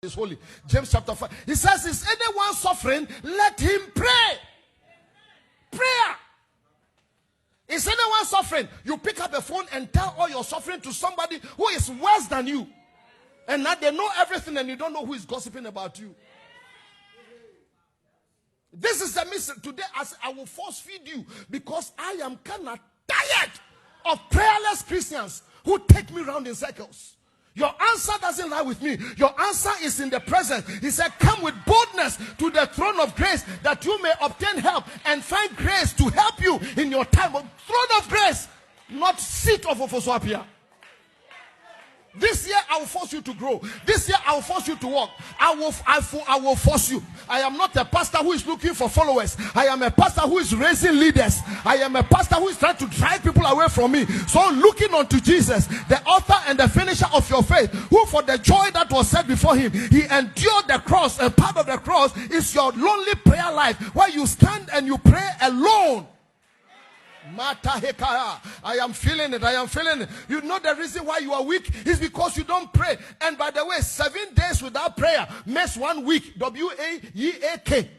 is holy. James chapter 5. He says, is anyone suffering? Let him pray. Prayer. Is anyone suffering? You pick up a phone and tell all your suffering to somebody who is worse than you. And now they know everything and you don't know who is gossiping about you. This is the message today. As I will force feed you, because I am kind of tired of prayerless Christians who take me around in circles. Your answer doesn't lie with me. Your answer is in the present. He said, come with boldness to the throne of grace that you may obtain help and find grace to help you in your time. Throne of grace, not seat of Ofoswapia. This year I will force you to grow. This year I will force you to walk. I will force you. I am not a pastor who is looking for followers. I am a pastor who is raising leaders. I am a pastor who is trying to drive people away from me. So looking unto Jesus, the author and the finisher of your faith, who for the joy that was set before him, he endured the cross. And part of the cross is your lonely prayer life, where you stand and you pray alone. I am feeling it. I am feeling it. You know the reason why you are weak is because you don't pray. And by the way, 7 days without prayer makes 1 week. W-A-E-A-K.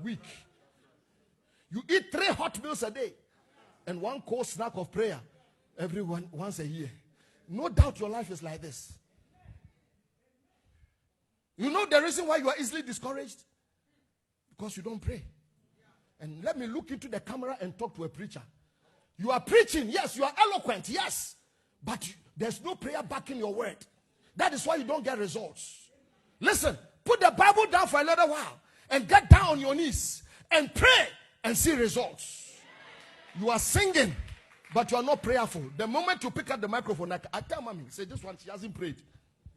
Week. You eat 3 hot meals a day and 1 cold snack of prayer once a year. No doubt your life is like this. You know the reason why you are easily discouraged? Because you don't pray. And let me look into the camera and talk to a preacher. You are preaching, yes. You are eloquent, yes. But there's no prayer backing your word. That is why you don't get results. Listen, put the Bible down for a little while and get down on your knees and pray and see results. You are singing, but you are not prayerful. The moment you pick up the microphone, I tell mommy, say this one, she hasn't prayed.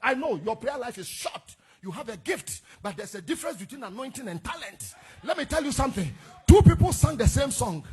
I know your prayer life is short. You have a gift, but there's a difference between anointing and talent. Let me tell you something. 2 people sang the same song.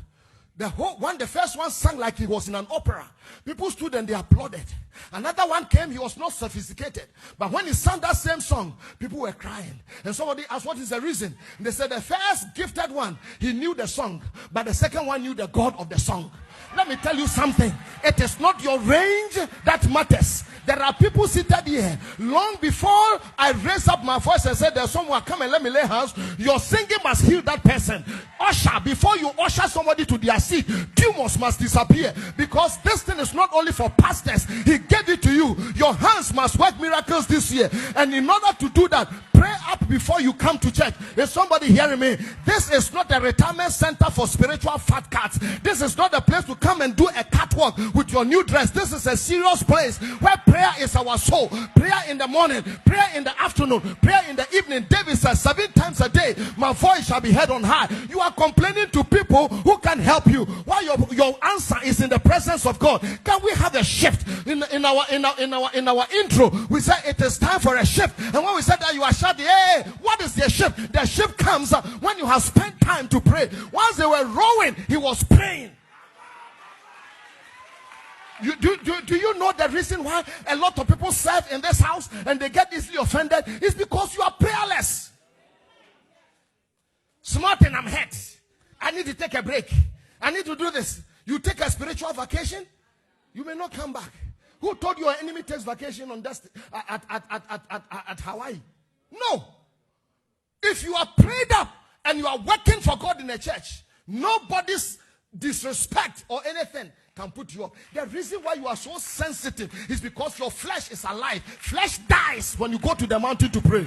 The first one sang like he was in an opera. People stood and they applauded. Another one came, he was not sophisticated. But when he sang that same song, people were crying. And somebody asked, what is the reason? And they said the first gifted one, he knew the song. But the second one knew the God of the song. Let me tell you something. It is not your range that matters. There are people seated here. Long before I raised up my voice and said, there's someone, come and let me lay hands. Your singing must heal that person. Usher, before you usher somebody to their seat, demons must disappear. Because this thing is not only for pastors. He gave it to you. Your hands must work miracles this year. And in order to do that, pray up before you come to church. Is somebody hearing me? This is not a retirement center for spiritual fat cats. This is not a place to come and do a catwalk with your new dress. This is a serious place where prayer is our soul. Prayer in the morning, prayer in the afternoon, prayer in the evening. David says 7 times a day, my voice shall be heard on high. You are complaining to people who can help you, while your answer is in the presence of God. Can we have a shift in our intro? We say it is time for a shift, and when we said that, you are shouting, hey, what is the shift? The shift comes when you have spent time to pray. Once they were rowing, he was praying. Do you know the reason why a lot of people serve in this house and they get easily offended? It's because you are prayerless. Smart and I'm hurt. I need to take a break. I need to do this. You take a spiritual vacation, you may not come back. Who told you your enemy takes vacation on at Hawaii? No. If you are prayed up and you are working for God in a church, nobody's disrespect or anything can put you up. The reason why you are so sensitive is because your flesh is alive. Flesh dies when you go to the mountain to pray.